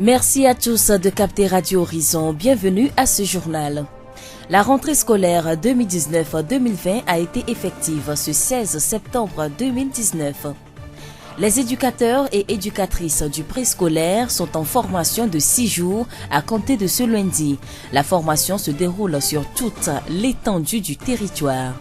Merci à tous de capter Radio Horizon. Bienvenue à ce journal. La rentrée scolaire 2019-2020 a été effective ce 16 septembre 2019. Les éducateurs et éducatrices du préscolaire sont en formation de 6 jours à compter de ce lundi. La formation se déroule sur toute l'étendue du territoire.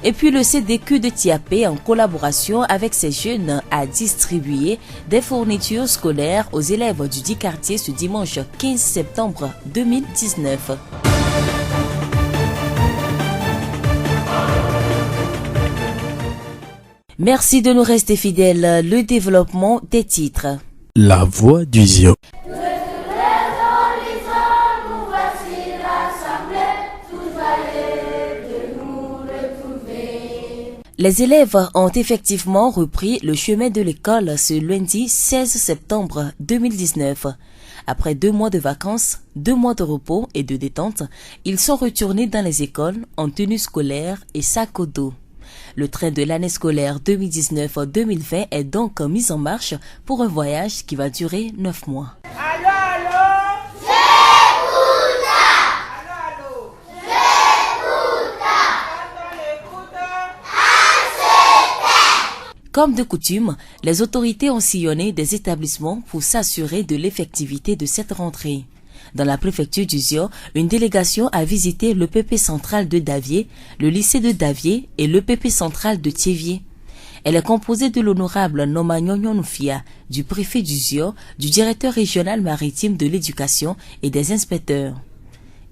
Et puis le CDQ de Tiapé, en collaboration avec ces jeunes, a distribué des fournitures scolaires aux élèves du 10 quartier ce dimanche 15 septembre 2019. Merci de nous rester fidèles. Le développement des titres. La voix du Zion. Les élèves ont effectivement repris le chemin de l'école ce lundi 16 septembre 2019. Après 2 mois de vacances, 2 mois de repos et de détente, ils sont retournés dans les écoles en tenue scolaire et sac au dos. Le train de l'année scolaire 2019-2020 est donc mis en marche pour un voyage qui va durer 9 mois. Comme de coutume, les autorités ont sillonné des établissements pour s'assurer de l'effectivité de cette rentrée. Dans la préfecture du Zion, une délégation a visité l'EPP central de Davier, le lycée de Davier et l'EPP central de Thiévier. Elle est composée de l'honorable Noma Nyonyonoufia, du préfet du Zion, du directeur régional maritime de l'éducation et des inspecteurs.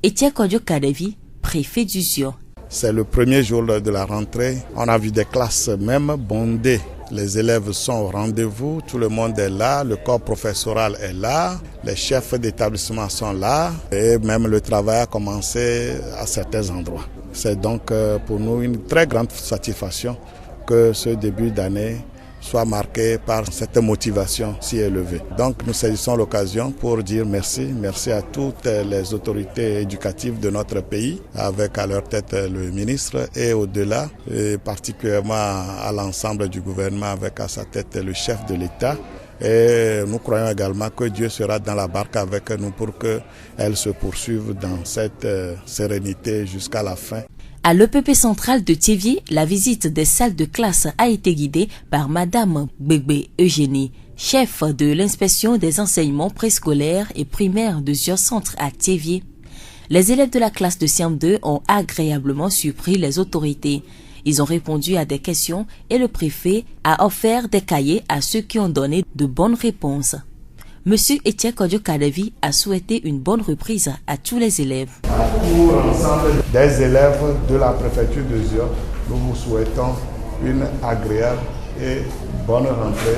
Etienne Kodjo Kadevi, préfet du Zion. C'est le premier jour de la rentrée. On a vu des classes même bondées. Les élèves sont au rendez-vous, tout le monde est là, le corps professoral est là, les chefs d'établissement sont là et même le travail a commencé à certains endroits. C'est donc pour nous une très grande satisfaction que ce début d'année soit marqué par cette motivation si élevée. Donc nous saisissons l'occasion pour dire merci à toutes les autorités éducatives de notre pays, avec à leur tête le ministre et au-delà, et particulièrement à l'ensemble du gouvernement avec à sa tête le chef de l'État. Et nous croyons également que Dieu sera dans la barque avec nous pour qu'elle se poursuive dans cette sérénité jusqu'à la fin. À l'EPP central de Thiévier, la visite des salles de classe a été guidée par Madame Gbegbe Eugénie, chef de l'inspection des enseignements préscolaires et primaires de Zion Centre à Thiévier. Les élèves de la classe de Siam 2 ont agréablement surpris les autorités. Ils ont répondu à des questions et le préfet a offert des cahiers à ceux qui ont donné de bonnes réponses. Monsieur Etienne Kodjo Kadevi a souhaité une bonne reprise à tous les élèves. Pour l'ensemble des élèves de la préfecture de Zion, nous vous souhaitons une agréable et bonne rentrée.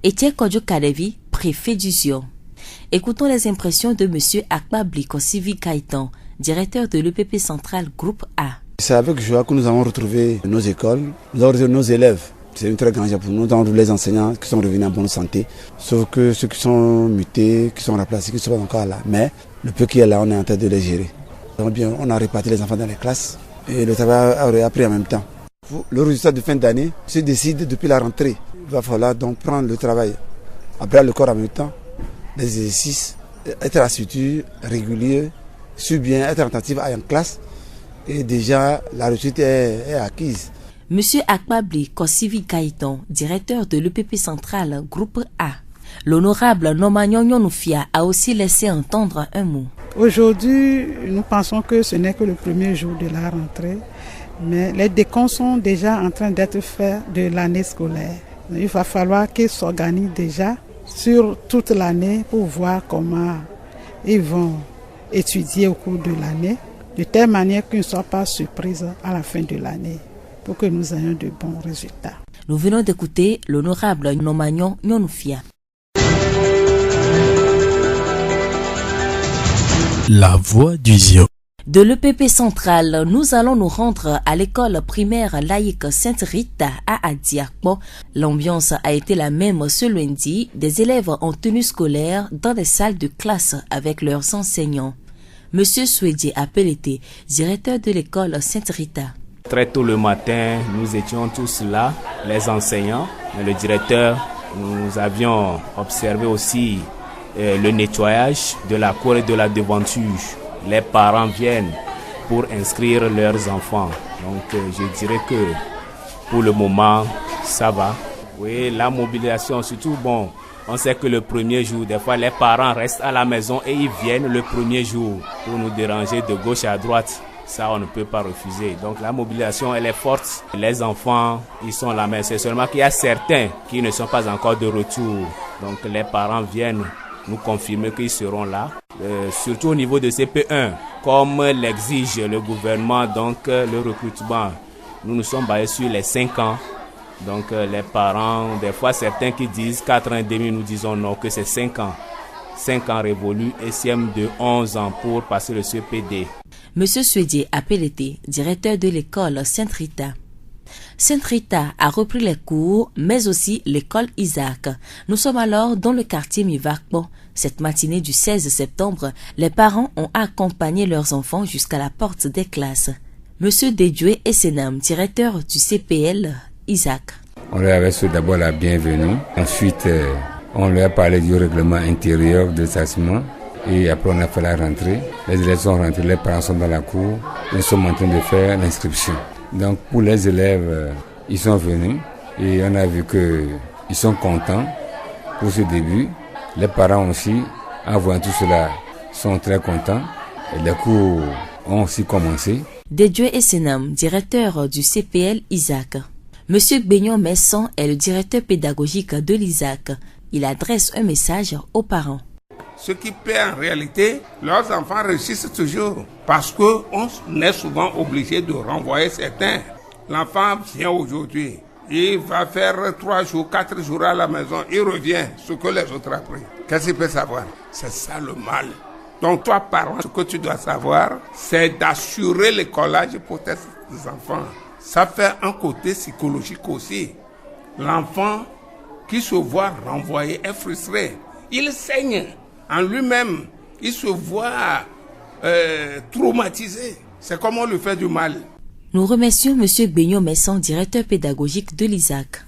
Etienne Kodjo Kadevi, préfet du Zion. Écoutons les impressions de monsieur Akma Bliko Sivi Kaitan, directeur de l'EPP central groupe A. C'est avec joie que nous avons retrouvé nos écoles, nos élèves. C'est une très grande joie pour nous. Nous avons les enseignants qui sont revenus en bonne santé. Sauf que ceux qui sont mutés, qui sont remplacés, qui ne sont pas encore là. Mais le peu qui est là, on est en train de les gérer. On a réparti les enfants dans les classes et le travail a pris en même temps. Le résultat de fin d'année se décide depuis la rentrée. Il va falloir donc prendre le travail à bras le corps en même temps, les exercices, être assidu, régulier, suivre bien, être attentif à une classe. Et déjà, la réussite est acquise. Monsieur Akmabli Kosivi Kaiton, directeur de l'EPP central groupe A. L'honorable Noma Nyonyonoufia a aussi laissé entendre un mot. Aujourd'hui, nous pensons que ce n'est que le premier jour de la rentrée, mais les décomptes sont déjà en train d'être faits de l'année scolaire. Il va falloir qu'ils s'organisent déjà sur toute l'année pour voir comment ils vont étudier au cours de l'année, de telle manière qu'ils ne soient pas surprises à la fin de l'année, pour que nous ayons de bons résultats. Nous venons d'écouter l'honorable Nomagnon Nyonufia. La voix du Zion. De l'EPP central, nous allons nous rendre à l'école primaire laïque Sainte-Rita à Adiakpo. L'ambiance a été la même ce lundi. Des élèves en tenue scolaire dans des salles de classe avec leurs enseignants. Monsieur Souedje Apelete, directeur de l'école Sainte-Rita. Très tôt le matin, nous étions tous là, les enseignants, le directeur. Nous avions observé aussi le nettoyage de la cour et de la devanture. Les parents viennent pour inscrire leurs enfants. Donc je dirais que pour le moment, ça va. Oui, la mobilisation, surtout, on sait que le premier jour, des fois, les parents restent à la maison et ils viennent le premier jour pour nous déranger de gauche à droite. Ça, on ne peut pas refuser. Donc, la mobilisation, elle est forte. Les enfants, ils sont là, mais c'est seulement qu'il y a certains qui ne sont pas encore de retour. Donc, les parents viennent nous confirmer qu'ils seront là. Surtout au niveau de CP1, comme l'exige le gouvernement, donc le recrutement, nous sommes basés sur les 5 ans. Donc les parents, des fois certains qui disent 4 ans et demi, nous disons non, que c'est 5 ans. 5 ans révolus et CM de 11 ans pour passer le CPD. Monsieur Suedier Apelete, directeur de l'école Sainte-Rita. Sainte-Rita a repris les cours, mais aussi l'école Isaac. Nous sommes alors dans le quartier Mivakpo. Cette matinée du 16 septembre, les parents ont accompagné leurs enfants jusqu'à la porte des classes. Monsieur Dedjoué Essenam, directeur du CPL Isaac. On leur avait souhaité d'abord la bienvenue. Ensuite, on leur a parlé du règlement intérieur de stationnement. Et après, on a fait la rentrée. Les élèves sont rentrés, les parents sont dans la cour. Nous sommes en train de faire l'inscription. Donc, pour les élèves, ils sont venus et on a vu qu'ils sont contents pour ce début. Les parents aussi, en voyant tout cela, sont très contents. Et les cours ont aussi commencé. Dedjoué Essenam, directeur du CPL Isaac. Monsieur Beignon Messon est le directeur pédagogique de l'Isaac. Il adresse un message aux parents. Ce qui paie en réalité, leurs enfants réussissent toujours parce qu'on est souvent obligé de renvoyer certains. L'enfant vient aujourd'hui, il va faire 3 jours, 4 jours à la maison, il revient, ce que les autres apprennent. Qu'est-ce qu'il peut savoir? C'est ça le mal. Donc toi, parent, ce que tu dois savoir, c'est d'assurer le collage pour tes enfants. Ça fait un côté psychologique aussi. L'enfant qui se voit renvoyé est frustré. Il saigne en lui-même. Il se voit traumatisé. C'est comme on lui fait du mal. Nous remercions M. Beignon Messon, directeur pédagogique de l'Isaac.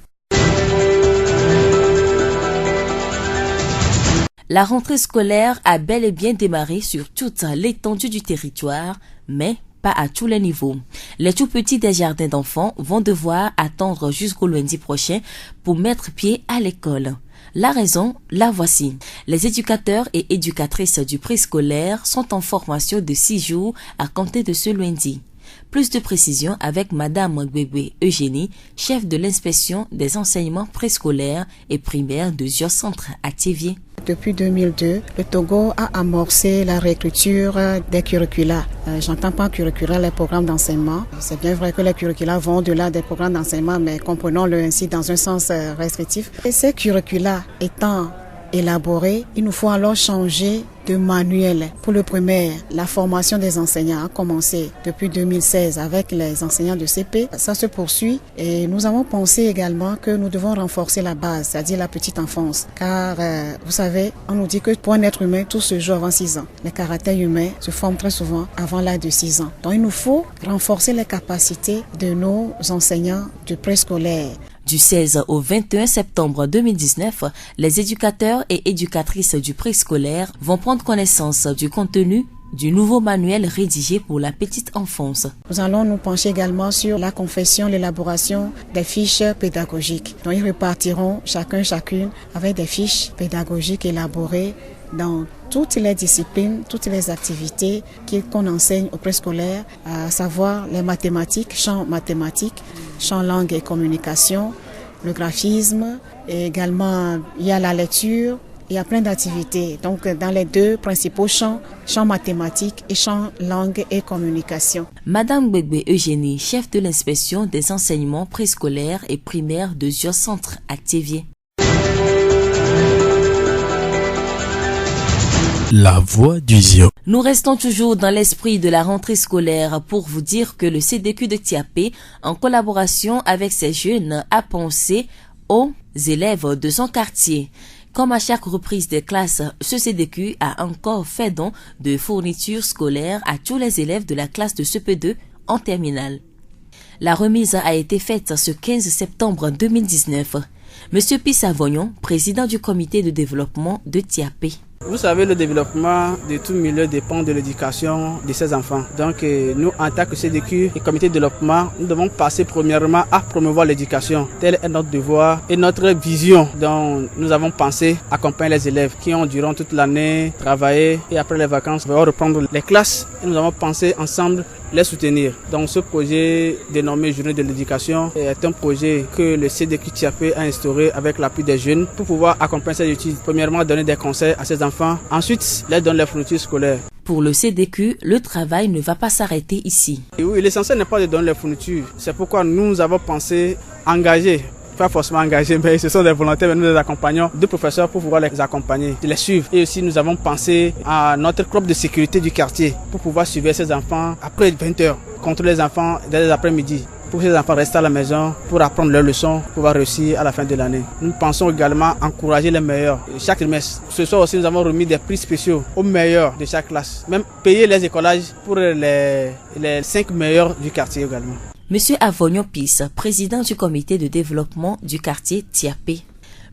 La rentrée scolaire a bel et bien démarré sur toute l'étendue du territoire, mais pas à tous les niveaux. Les tout petits des jardins d'enfants vont devoir attendre jusqu'au lundi prochain pour mettre pied à l'école. La raison, la voici. Les éducateurs et éducatrices du préscolaire sont en formation de 6 jours à compter de ce lundi. Plus de précisions avec Madame Gbegbe Eugénie, chef de l'inspection des enseignements préscolaires et primaires de Géocentre à Thiévier. Depuis 2002, le Togo a amorcé la réécriture des curricula. J'entends pas curricula, les programmes d'enseignement. C'est bien vrai que les curricula vont au-delà des programmes d'enseignement, mais comprenons-le ainsi dans un sens restrictif. Et ces curricula étant élaborés, il nous faut alors changer de manuel. Pour le primaire, la formation des enseignants a commencé depuis 2016 avec les enseignants de CP. Ça se poursuit et nous avons pensé également que nous devons renforcer la base, c'est-à-dire la petite enfance. Car vous savez, on nous dit que pour un être humain, tout se joue avant 6 ans. Les caractères humains se forment très souvent avant l'âge de 6 ans. Donc il nous faut renforcer les capacités de nos enseignants du préscolaire. Du 16 au 21 septembre 2019, les éducateurs et éducatrices du préscolaire vont prendre connaissance du contenu du nouveau manuel rédigé pour la petite enfance. Nous allons nous pencher également sur la confection, l'élaboration des fiches pédagogiques. Donc ils repartiront chacune avec des fiches pédagogiques élaborées dans toutes les disciplines, toutes les activités qu'on enseigne au préscolaire, à savoir les mathématiques, champ langue et communication, le graphisme, et également il y a la lecture, il y a plein d'activités. Donc dans les 2 principaux champs mathématiques et champ langue et communication. Madame Gbegbe Eugénie, chef de l'inspection des enseignements préscolaires et primaires de Géocentre à Thiévier. La voix du Zio. Nous restons toujours dans l'esprit de la rentrée scolaire pour vous dire que le CDQ de Tiapé, en collaboration avec ses jeunes, a pensé aux élèves de son quartier. Comme à chaque reprise des classes, ce CDQ a encore fait don de fournitures scolaires à tous les élèves de la classe de CP2 en terminale. La remise a été faite ce 15 septembre 2019. Monsieur Pissavognon, président du comité de développement de Tiapé. Vous savez, le développement de tout milieu dépend de l'éducation de ses enfants. Donc nous, en tant que CDQ et comité de développement, nous devons passer premièrement à promouvoir l'éducation. Tel est notre devoir et notre vision dont nous avons pensé accompagner les élèves qui ont durant toute l'année travaillé et après les vacances vont reprendre les classes. Et nous avons pensé ensemble les soutenir. Donc ce projet dénommé Journée de l'éducation est un projet que le CDQ Tiapé a instauré avec l'appui des jeunes pour pouvoir accompagner ces études. Premièrement, donner des conseils à ces enfants, ensuite les donner les fournitures scolaires. Pour le CDQ, le travail ne va pas s'arrêter ici. Et oui, l'essentiel n'est pas de donner les fournitures. C'est pourquoi nous avons pensé engager, pas forcément engagés, mais ce sont des volontaires, mais nous les accompagnons, deux professeurs pour pouvoir les accompagner, les suivre. Et aussi nous avons pensé à notre club de sécurité du quartier pour pouvoir suivre ces enfants après 20h, contrôler les enfants dès l'après-midi. Pour que ces enfants restent à la maison pour apprendre leurs leçons, pour pouvoir réussir à la fin de l'année. Nous pensons également encourager les meilleurs chaque trimestre. Ce soir aussi, nous avons remis des prix spéciaux aux meilleurs de chaque classe. Même payer les écolages pour les 5 meilleurs du quartier également. Monsieur Avognon Pisse, président du comité de développement du quartier Tiapé.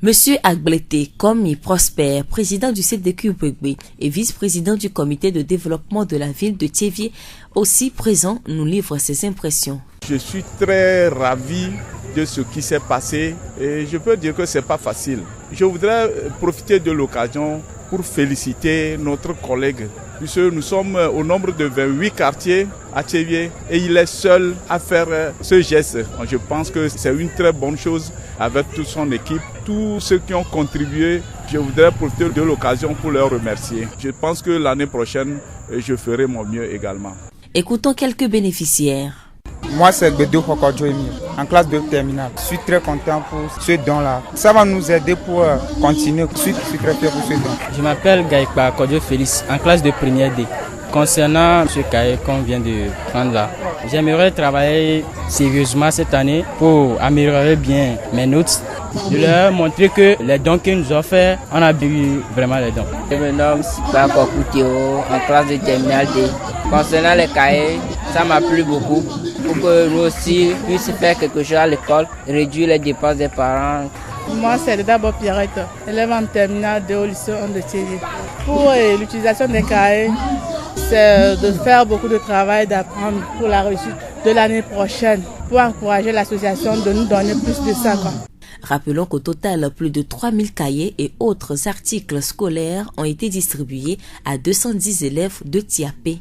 Monsieur Agblete Komi Prosper, président du CDQ Bwegbe et vice-président du comité de développement de la ville de Thiévié, aussi présent, nous livre ses impressions. Je suis très ravi de ce qui s'est passé et je peux dire que c'est pas facile. Je voudrais profiter de l'occasion pour féliciter notre collègue, puisque nous sommes au nombre de 28 quartiers à Thiévié et il est seul à faire ce geste. Je pense que c'est une très bonne chose avec toute son équipe, tous ceux qui ont contribué. Je voudrais profiter de l'occasion pour leur remercier. Je pense que l'année prochaine, je ferai mon mieux également. Écoutons quelques bénéficiaires. Moi, c'est Bédou Fokodjo Emile, en classe de terminale. Je suis très content pour ce don-là. Ça va nous aider pour continuer. Je suis très fier pour ce don. Je m'appelle Gaïkba Kodjo Félix, en classe de première D. Concernant ce cahier qu'on vient de prendre là, j'aimerais travailler sérieusement cette année pour améliorer bien mes notes. De leur montrer que les dons qu'ils nous ont fait, on a eu vraiment les dons. Je me nomme Sipa Kokutio, en classe de terminale D. Concernant les cahiers, ça m'a plu beaucoup pour que nous aussi puissions faire quelque chose à l'école, réduire les dépenses des parents. Moi, c'est d'abord Pierrette, élève en terminale D au lycée de Thiévié. Pour l'utilisation des cahiers, c'est de faire beaucoup de travail, d'apprendre pour la réussite de l'année prochaine, pour encourager l'association de nous donner plus de ça. Rappelons qu'au total, plus de 3000 cahiers et autres articles scolaires ont été distribués à 210 élèves de Tiapé.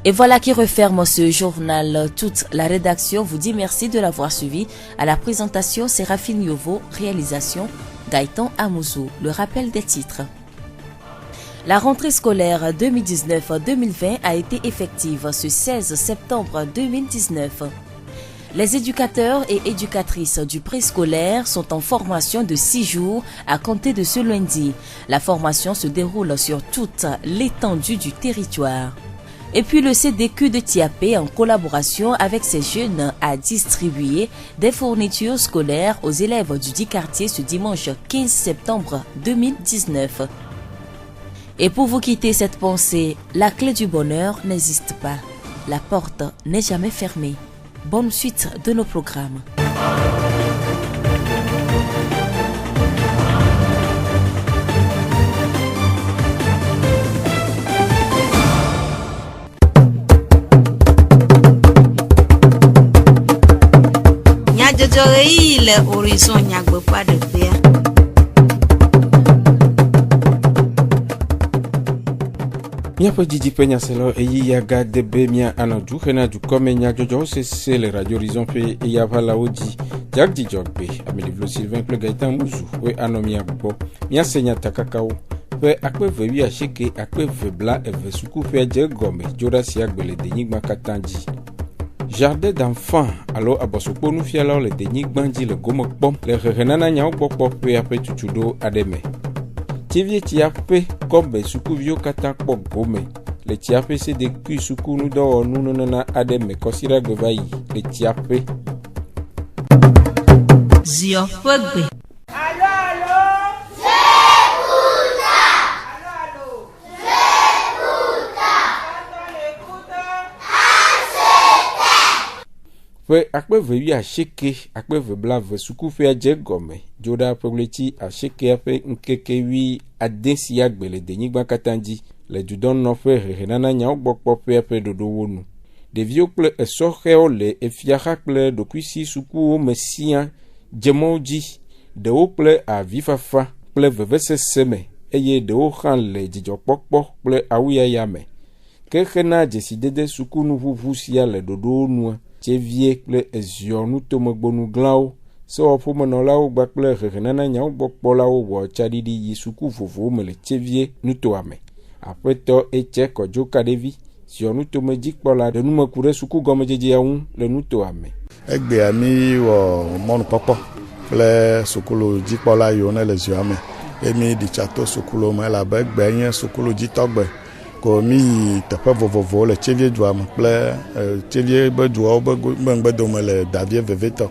Et voilà qui referme ce journal. Toute la rédaction vous dit merci de l'avoir suivi. À la présentation, Séraphine Yovo, réalisation Gaëtan Amouzou. Le rappel des titres. La rentrée scolaire 2019-2020 a été effective ce 16 septembre 2019. Les éducateurs et éducatrices du préscolaire sont en formation de 6 jours à compter de ce lundi. La formation se déroule sur toute l'étendue du territoire. Et puis le CDQ de Tiapé, en collaboration avec ces jeunes, a distribué des fournitures scolaires aux élèves du dit quartier ce dimanche 15 septembre 2019. Et pour vous quitter cette pensée, la clé du bonheur n'existe pas. La porte n'est jamais fermée. Bonne suite de nos programmes. Le horizon nyagbe pas de paix. Miapo Didi Penya Selo et Yaga Debe Mia Anadu Hena du Come Nyajojo c'est le Radio Horizon P et Yavala Odi Jack Di Jogbe Amelivlo Sylvain Ple Gaëtan Mouzou we Anomia Bo Mia Senya Takakao pe akpe vewi acheke akpe vebla eve suku pe je gome joda siagbele denigma katanji Jardin d'enfants, alors à Bosopo nous fit alors le déni bandit le gomme pom, le renana nyao pop peu après tutudo ademe. Tivier tiape comme suku vio kata pop gomme. Le tiape c'est des culs suku nous do nous nana ademe kosira gevai le tiape. Zio fogbe. Alors ƒe akpevewi asieke akpeveblaveve sukuƒe adze gɔme dzo ɖe ƒe ɣleti asiekea ƒe ŋkekewi ade si agbe le denyigba katã dzi le dudɔnɔƒe hehenana nyawo gbɔ kpɔƒea ƒe ɖoɖowo nu. Ɖeviwo kple esɔxewo le efiaxa kple ɖokuisi sukuwo me sia dzemɔwo dzi, ɖewo kple avifafa kple vevesese me eye ɖewo hã le dzidzɔkpɔkpɔ kple awuyaya me. Ke hena dzesidede sukunuʋuʋu sia le ɖoɖowo nua, tsevie kple eziɔ nutomegbonuglawo, sewɔƒomenɔlawo kpakple hehenana nyawo gbɔ kpɔlawo wɔ tsaɖiɖi yi suku vovowo me le tsevie nutoa me. Aƒetɔ Etse Kɔdzo Kaɖevi, ziɔ nutomedzikpɔla ɖe numeku ɖe suku gɔmedzedzea ŋu le nutoa me. Egbea mi wɔ mɔnukpɔkpɔ kple sukulu dzikpɔla yiwo ne le zioa me. Emi ɖi tsa to sukulu me elabe egbea nye sukulu dzitɔgbe. Ko mi yi teƒe vovovowo le tsevie dua me kple tsevie be duawo be ŋgbedome le davie vevetɔ.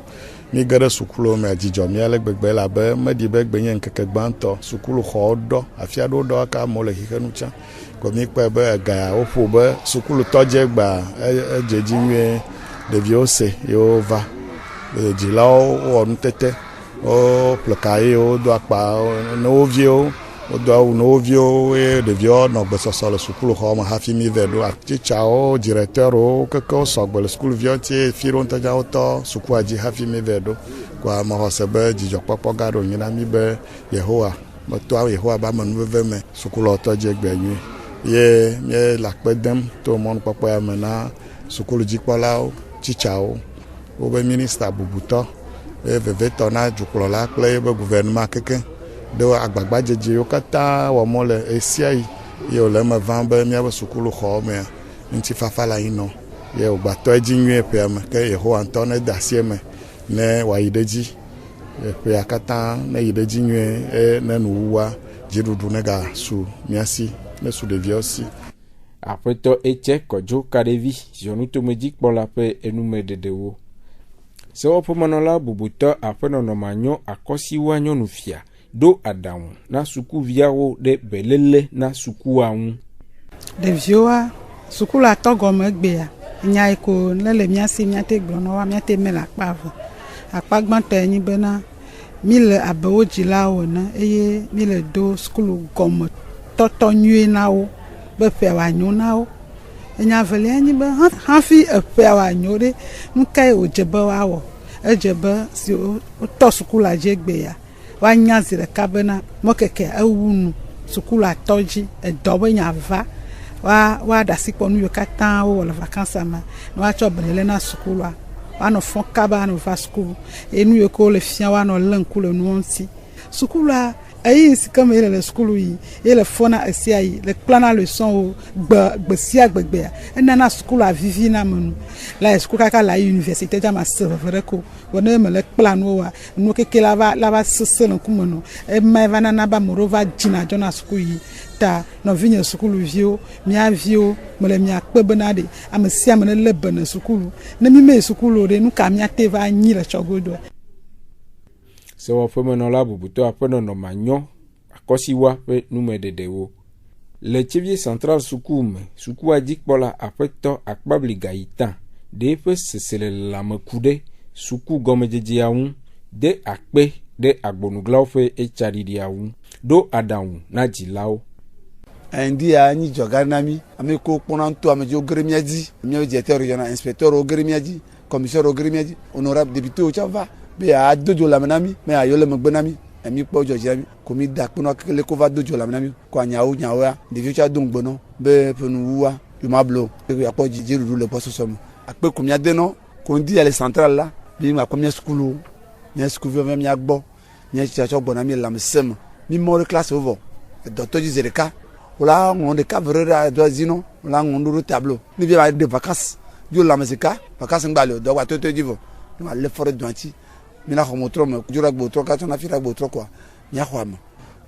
Mi ge ɖe sukulu me dzidzɔ mi ale gbegbe elabe meɖi be egbe nye ŋkeke gbãtɔ. Sukulu xɔwo ɖɔ, afi aɖewo ɖɔ aka amewo le xixenu tsã. Ko mi kpɔe be ega woƒo be sukulu tɔdze gba edze dzi nyuie, ɖeviwo se yewo va. Dzilawo wɔ nutete, wo ƒleka eye wodo akpa ne wo viwo, wodo awu ne wo viwo eye ɖeviwo nɔ gbesɔsɔ le sukulu xɔ me hafi mi ve ɖo. Titsawo, directeurwo keke wo sɔgbe le sukuluviwo ŋuti fi ɖo ŋutɔ wotɔ sukua dzi hafi mi ve ɖo. Ko amexɔ se be dzidzɔkpɔkpɔ ga ɖo nyi na mi be Yehowa meto Yehowa be amenuveve me sukulɔ tɔdze gbea nyuie. Ye mie le akpe dem to mɔnukpɔkpɔ ya me na sukulu dzikpɔlawo, titsawo, wobe minista bubutɔ, vevetɔ na dukplɔla kple ebe gouvernement keke ɖe agbagba dzedzewo katã wɔ mɔ le esia yi ye wòle eme vam be míabe sukulu xɔwo mea ŋutifafa le anyi nɔ ye wògbatɔ edzi nyuie ƒea me ke Yehowa ŋutɔ ne de asi eme ne wòayi ɖe dzi ƒea katã ne yi ɖe dzi nyuie ne nuwuwa dziɖuɖu ne gasu mía si ne su ɖeviawo si. Aƒetɔ Etse Kɔdzo Kaɖevi, ziɔ nutomedzikpɔla ƒe enumeɖeɖewo. Sewɔƒemenɔla bubutɔ aƒenɔ Nɔmanyo Akɔsiwa nyɔnufia ɖo aɖaŋu na sukuviawo ɖe beléle na sukua ŋu. Ɖeviwoa sukula tɔgɔme gbea nya yi ko ne le mía si míate gblɔ na woa míate me le akpa eve. Akpa gbãtɔ enyi bena mi le abe wo dzilawo ene eye mi le do sukulu gɔme tɔtɔ nyuie na wo be ƒea wòanyo na wo. Enya velia nyi be hafi eƒea wòanyo ɖe nu kae wòdze be woawɔ. Edze be si wotɔ sukula dzi gbea woanya zi ɖeka bena mɔkeke ewu nu sukula tɔ dzi edɔ be nya va woaɖe asi kpɔ nu yiwo katã wowɔ le vakansa me ne woatsɔ beléle na sukulua woanɔ fɔ kaba anɔ va sukulu eye nu yiwo ke wole fia woanɔ lé ŋku le nuwo ŋuti. Sukulua eyi si ke me ye le sukulu yi ye le fɔna esia yi le kplana leçonwo gbe sia gbegbea enana sukulua vivi na menu la sukulu kaka la université dza ma se veve ɖe ko wo ne me le kpla nuwoa nu keke la va sese le ŋkume no ema va nana be ame ɖewo va dzina dzɔna sukulu yi ta nɔvinye sukuluviwo mía viwo mele mía kpe bena ɖe ame sia ame ne le be ne sukulu ne mi me sukulu ɖe nu ka míate va nyi le tsɔgodoa. Sewɔƒemenɔla bubutɔ aƒenɔ Nɔmanyo Akɔsiwa ƒe numeɖeɖewo. Le Tsevie Central suku me, sukua dzikpɔla aƒetɔ Akpabli Gayita ɖe eƒe sese le lãme ku ɖe suku gɔmedzedzea ŋu de akpe ɖe agbonuglawo ƒe etsaɖiɖia ŋu ɖo aɖaŋu na dzilawo. Ndia nyi dzɔga na mi ame ko kpɔna ŋutɔ ame dziwo geɖe mía dzi míawo directeur régional inspecteur wo geɖe mía dzi commissaire wo geɖe mía dzi honorable député wo tsã va be ado dzo lame na mi me ayo le megbe na mi mi kpɔ dzɔdzi na mi ko mi da kpenɔ kekele ko va do dzo lame na mi ko nyawoa ɖeviwo tsã do ŋugbe nɔ be ƒenuwua yomablo akpɔ dziɖuɖu le gbɔsɔsɔ me akpe ko mía de nɔ ko ŋdi le central la bi ma kpɔ mía sukulu mía sukuviwo mía gbɔ mía tsɔ gbɔna mi lãmesẽ me mi mɔ ɖe classe wo vɔ dɔtɔ dzi zi ɖeka wòla ŋlɔ ɖeka vere ɖe dɔ zi nɔ wòla ŋlɔ ɖo tableau ne bi va de vacance dzo lãmesẽka vacance ŋgba le dɔ wa toto dzi vɔ ne ma le fɔ ɖe dɔa ŋuti mina xɔ motrɔ me dzo ɖe gbotrɔ katsɔ na fi ɖe gbotrɔ koa mía xɔ ame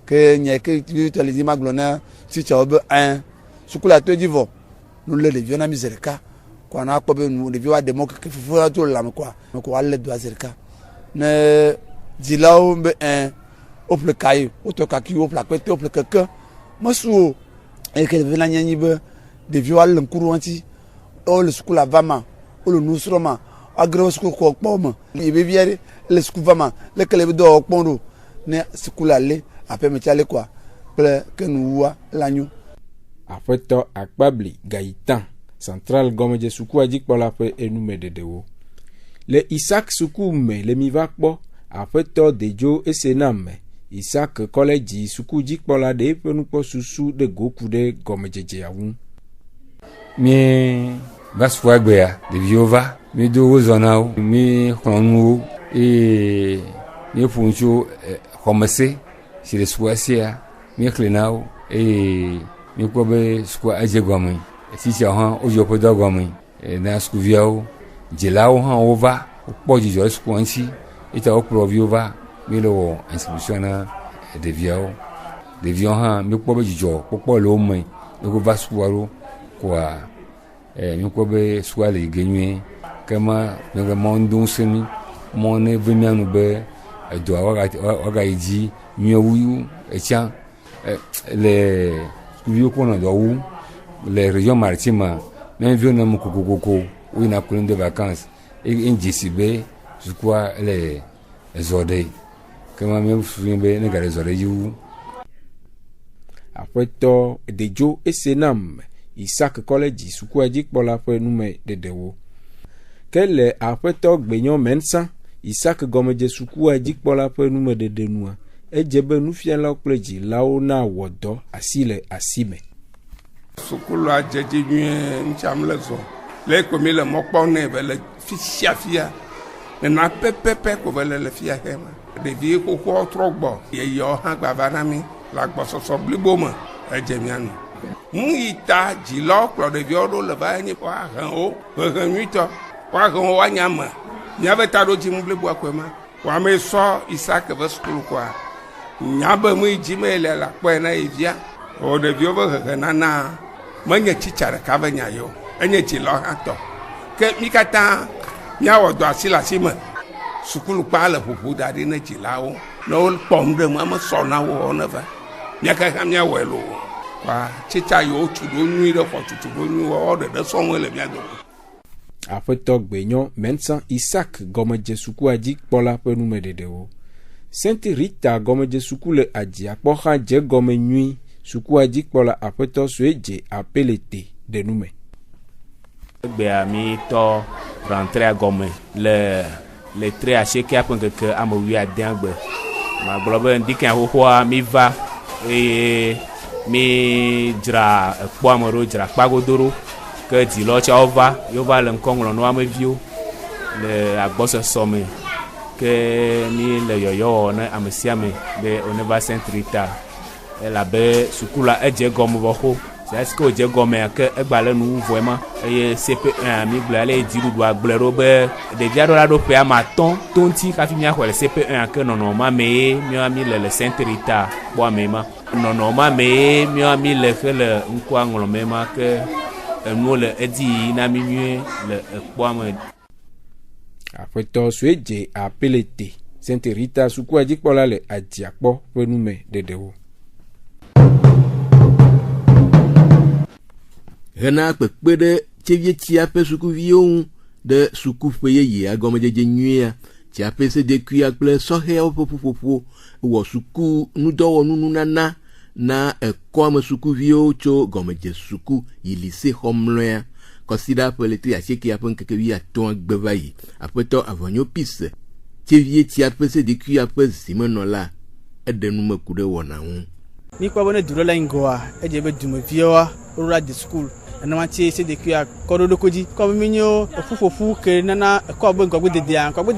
ke nye ke tɛlɛdzi ma gblɔ na titsawo be sukula to dzi vɔ nu le ɖeviwo na mi zi ɖeka koa na kpɔ be ɖeviwo aɖe mɔ keke fofoa to le lãme koa ko alé doa zi ɖeka ne dzilawo be woƒle ka yi wotɔ kaki woƒle akpete woƒle keke mesu o eye ke ɖevi la nyi be ɖeviwo alé ŋku ɖe ŋuti wole sukula va ma wole nu srɔ̃ ma agro school ko pom e be biere le school vama le kele be do pondo ne school ale ape me chale quoi ple que nous wa l'agneau afeto akpabli Gaïtan central gomeje suku ajik pola pe enume dedewo le Isaac suku me le mivakpo afeto dejo esename Isaac college suku jik pola de penukpo susu de goku de gomejeje awun mi basfuagbea de viova mi do zonao mi khonu e mi funcho komese si le suasia mi klinao e mi kobe squa ajegomi si si han ojo podo gomi na skuviao jelao han ova poji jo squanchi ita okro viova mi lo inscription de viao de viao han mi kobe jo popo lo mo ko vasquaro kwa mi kobe swali genue kama mi mondo semi mone vemianu be do waga iji mi wuyu echa les vieux qu'on a d'où les régions maritimes même vieux n'ont coco où il a pris de vacances et une JCB je crois les ordres comment même souviens bien les ordres you après to dejo esenam Isaac college suku ajik pola pe nume dedewo kele après to gbenyon mensan Isaac gomeje suku ajik pola pe nume dedenua ejebe nufiala okleji lao na wodo asile asime sukulu ajeje nue nchamlezo le komi le mokpone bele fisiafia na pepepe ko bele le fia hema de vie ko ko trogbo ye yo han gbavana mi la gbososo bliboma ejemianu muita jilo klo de viodo le ba ni wa han o han mito wa han o wanyama nyave tado ji mu blibo akwema wa me so Isaac be skulu kwa nyaba mu jimele la kwena ivia o de viodo hanana manya chichara kabanya yo enye jilo hato ke mikata nyawo do asila sima sukulu pala pupu dadi na jilao no pomde mama sona wo nava nyaka kamnya welo kwa chicha yo tudo nwi de ko tudo nwi wo de so nwele bia do afeto gbenyon mensan Isaac gomeje suku ajik pola penu mededewo Sainte Rita gomeje suku le aji apoha je gome nwi suku ajik pola afeto sueje apelete de nume gbe ami to rentrer à Gomé le trait à chez qui a que à me à Dengbe ma globe indique un ho mi va et mi dra poamoro dra pagodoro que dit lo cha ova yo va le nkonglo no am viu le agboso somme que mi le yoyo na amsiame de oneva Sainte Rita la be sukula eje gomo boko c'est que je gomme que egbale nu vraiment et CP1 mi blale diru do agblero be de diado la do pe amaton tonti ka fi mi akwele CP1 que non ma me mi ami le Sainte Rita bo amema non ma me mi ami le que le nkwa ngolo mema que nous le edi na mi le poame afeto sueje apelete Sainte Rita suku ajikpola le ajiapo penume dedewo Rena kpekpe ɖe tsevie tsiaƒe sukuviwo ɖe sukuƒe yeye agɔmedzedze nyuia tsiaƒe sedekuia kple sɔhɛawo ƒe ƒuƒoƒo wɔ suku nudɔwɔnu nunana na ekɔme sukuviwo tso gɔmedze suku yi lise xɔmlɔa kɔsiɖa ƒe letri asiekea ƒe ŋkeke 15 gbe va yi aƒetɔ avɔnyo pis tsevie tsiaƒe sedekuia ƒe zimenɔla eɖe nume ku ɖe wɔna ŋu. Mi kwa bone duro la ingoa ejebe dumeviwa rura de school na wanti se de kia kododo koji ko minyo fufofu ke nana ko bo ngogbe de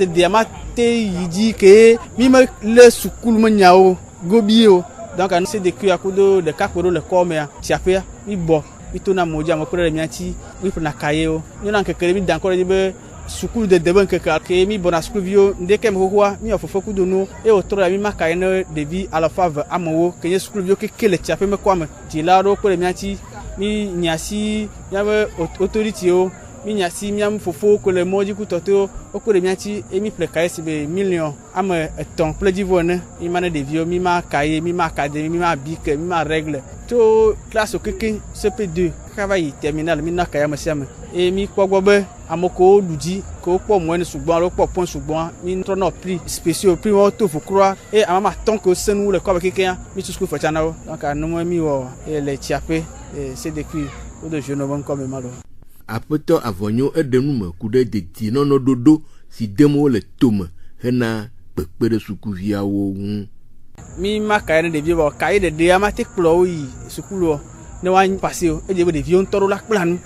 dia ma te yiji ke mi ma le school ma nyao gobio donc an se de kia kudo de kakoro le komea tiapea mi bo mi to na moja ma kure mi anti mi na kayeo ni na kekere mi dan ko de sukulu de deben ke mi bona sukulu vio ndeke mhowa mi ofofoku donu e otro mi maka ene devi alafave amowo ke sukulu vio ke kele tiape me kwame dilaro ko le mianti mi nyasi yawe autorité o mi nyasi mi am fofo ko le moji ku toto o ko le mianti e mi prekaisi be million am eton pledivone mi mane devio mi ma kaye mi ma académie mi ma bique mi ma règle to classe o keke CP2 kaka yi terminal mi na kaya masiame e mi kpɔgbɔ be amoko ludi ko kpɔ moyenne sugbɔn alo kpɔ point sugbɔn mi trɔ nɔ prix spéciaux prix wo to fukura e amama tɔn ko senu le kɔbɛ kekenya mi tu sukuu fɛtsa na wo donc anumɔ mi wɔ le tsiaƒe c'est depuis o de jeune bon comme malo apetɔ avɔnyo edenu me ku ɖe deti nɔnɔ dodo si dem wo le tome hena kpekpe ɖe sukuviawo ŋu. Mi ma kaya ne ɖevi bɔ kaya ɖeɖe ama te kplɔ wo yi sukulu ne wa pase o e de be ɖeviwo ŋutɔ ɖo la kpla nu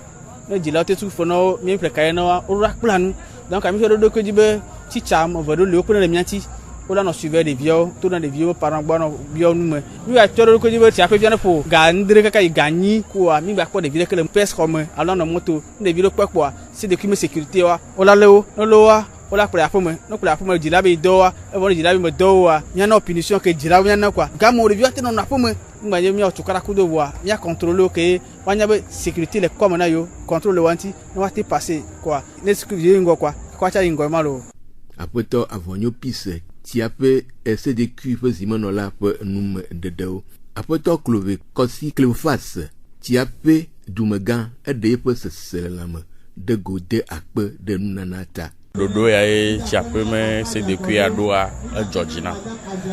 ne dzilawo te tu fɔ na wo mi ƒle kaya na wa wo la kpla nu donc mi fɛ ɖoɖo kodzi be tsitsa ame eve ɖo le wo kpena le miati wo la nɔ suivre ɖeviawo to na ɖeviwo parents gbɔ nɔ biawo nu me mi va tɔ ɖoɖo kodzi be tsiaƒe fia ne ƒo ga ndre kaka yi ga nyi koa mi gba kpɔ ɖevi ɖeke le pes xɔ me alo nɔ moto ne ɖevi ɖo kpɛ kpɔa si de kui me sécurité wa wo la le wo ne le wa wo la kplɔ aƒeme ne kplɔ aƒeme dzila be dɔ wa evɔ ne dzila be me dɔ wa mianɔ punition ke dzila mianɔ quoi game ɖeviwo te nɔ aƒeme ngba ye miawo tukara kudo voa mia contrôler o ke wanya be sécurité le comme na yo contrôle wanti ne wa te passer quoi ne sécurité ngo quoi kwa cha ngo malo apetɔ avɔnyo pise tiape SDQ ƒe zimenɔla ƒe nume dedewo apetɔ Clove Kɔsi Cleophas tiape dumegã eɖe eƒe sese le lãme de go de akpe de nunana ta. Dodo ya ye tsiaƒe me SDQ ya ɖoa edzɔ dzi na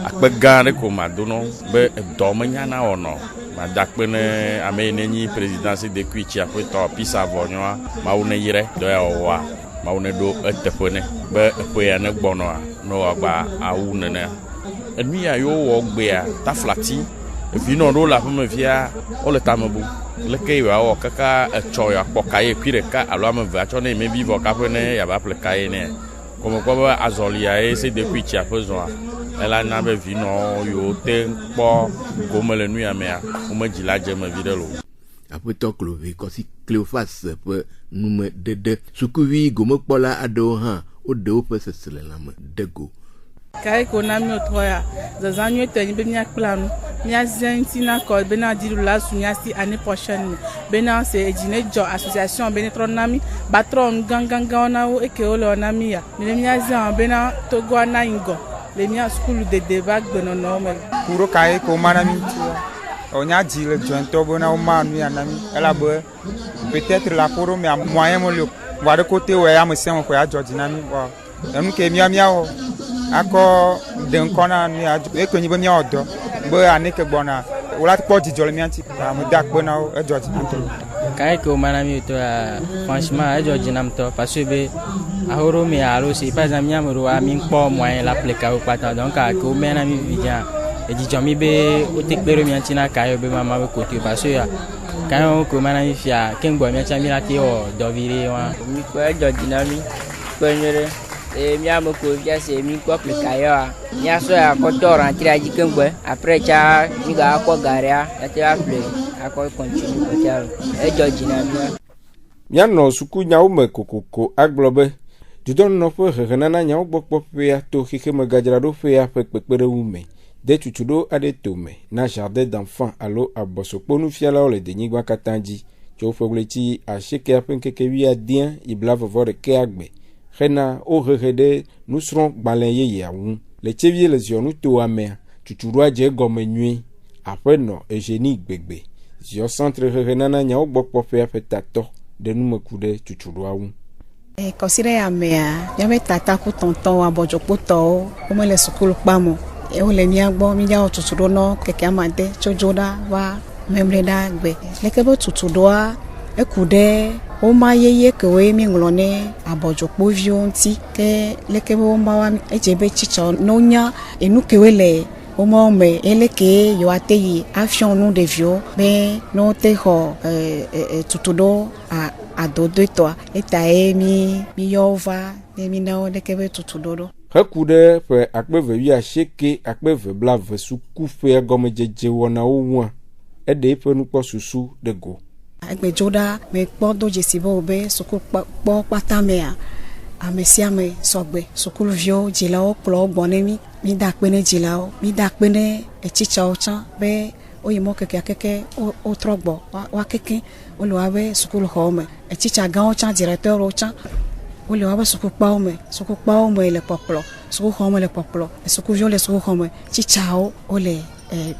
akpe gã aɖe ko mado no be dɔ menya na wɔnɔ mada akpe ne ame yi ne nyi président SDQ tsiaƒe tɔ Pisa Avɔnyoa mawu ne yire dɔ ya wɔwɔa mawu ne ɖo eteƒe ne be eƒe ya ne gbɔnɔa ne wòagba awu nenea enu ya yo wɔ gbea taflati vinɔ ɖewo le aƒeme via wole tame bu leke yi wɔ kaka etsɔ ya kpɔ kaye kui ɖeka alo ame eve atsɔ ne mebi vɔ kaƒe ne yaba ƒle kaye ne kɔmekpɔ be azɔlia ye SDQ tsiaƒe zɔa ela na be vinɔ yiwo te kpɔ gome le nu ya mea womedzi la dze me viɖe lo. Apetɔ Clove Kɔsi Cleophas ƒe nume dede sukuvi gomekpɔla aɖewo hã woɖe woƒe sese le lãme de go. Kai ko na mi otɔ ya zazan nyuie tɔ be miakpla nu miazẽ ŋuti na kɔ bena dziɖuɖu la su miasi année prochaine bena se edzi ne dzɔ association bena trɔ na mi ba trɔ nu gãgãgãwo na wo eke wo le wɔ na mi ya ne miazẽ bena togoa na ŋgɔ le mia sukulu dede va gbenɔnɔwo me. Kuro kai ko ma na mi onya dzi le dzɔntɔ bena wo ma nu ya na mi elabe peut-être la koro mais moyen mo le wa de côté wo ya me se mo ko ya dzɔ dzi na mi wa enu ke miawo akɔ denkɔna nu ya e ko nyi be miawo dɔ be aneke gbɔna wala kpɔ dzidzɔ le miati ame da kpe na wo edzɔ dzi nam tɔ. Kai ko mana mi to franchement edzɔ dzi nam tɔ parce que be ahoro mi alo si par exemple miame ro mi kpɔ moyen la ple ka wo pata donc ko mena mi vidia edzidzɔ mi be o te kpe ro miati na kayo be mama be kote parce que kayo ko mana mi fia kengbo miati mi la te o dɔvire wa mi kpɔ edzɔ dzi na mi kpɛ nyere miame ko via se mi kpɔ ple kayoa miasɔ akɔtɔ rentré adzi kengbe après tsa mi ga akɔ garia ate aƒle akɔ continue kɔtia edzɔ dzi na mia. Mianɔ sukunyawo me kokoko agblɔ be dudɔnɔƒe hehenana nyawo gbɔkpɔƒea to xexemegadzraɖoƒea ƒe kpekpeɖeŋu me de tutuɖo aɖe tome na jardin d'enfant alo abɔsokponufialawo le denyigba katã dzi tso woƒe ɣleti 90 yi blavevɔ ɖeke agbe hena wohehe ɖe nusrɔ̃gbalẽ yeyea ŋu le tsevie le ziɔnu to amea tutuɖoa dze egɔme nyuie aƒenɔ Eugénie Gbegbe ziɔ centre hehenana nyawo gbɔkpɔƒea ƒe tatɔ ɖe numeku ɖe tutuɖoa ŋu. Kɔsi ɖe amea miaƒe tata ku tɔntɔn abɔdzokpotɔwo womele sukulu kpam o wole mia gbɔ míawo tutuɖo nɔ keke amade tso dzo ɖa va memle ɖa gbe leke be tutuɖoa eku ɖe woma yeye kewoe mi ŋlɔ ne abɔdzokpoviwo ŋuti ke leke be woma wa edze be tsitsɔ no nya enu kewoe le woma me eleke yewoa te yi afiɔ nu ɖeviwo be ne wote xɔ tutuɖo adodoetɔa eta ye mi yɔ va ne mi na wo leke be tutuɖo ɖo. Heku ɖe ƒe 2020 sukuƒea gɔmedzedze wɔnawo ŋua eɖe eƒe nukpɔsusu ɖe go. Egbedzo ɖa me kpɔ do dzesi be wobe sukukpɔ kpata mea ame sia ame sɔgbe sukuluviwo dzilawo kplɔ wo gbɔ ne mi da akpe ne dzilawo mi da akpe ne etsitsawo tsã be woyi mɔ keke wotrɔ gbɔ wa keke wole woabe sukuluxɔwo me etsitsa gãwo tsã directeurs tsã wole woabe sukukpawo me le kpɔkplɔ sukuxɔwo me le kpɔkplɔ sukuviwo le sukuxɔ me tsitsawo wole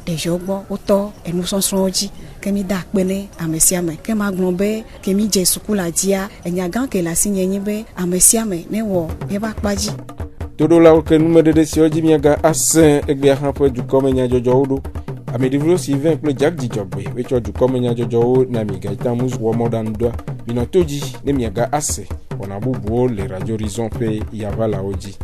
des jours autant et nous sommes dit que mi da pene amesiame que ma glombe que mi je sukula dia e nyagan que la signe be amesiame ne wo e ba paji todo la que numéro de sioji miaga asin egbe hanfo du komenya jojo odo amedivlo Sylvainple Jack Dijogbe wecho du komenya jojo na mi gaita mus wo modan do binotoji ne miaga ase on a bubu le radio horizon pe yavala oji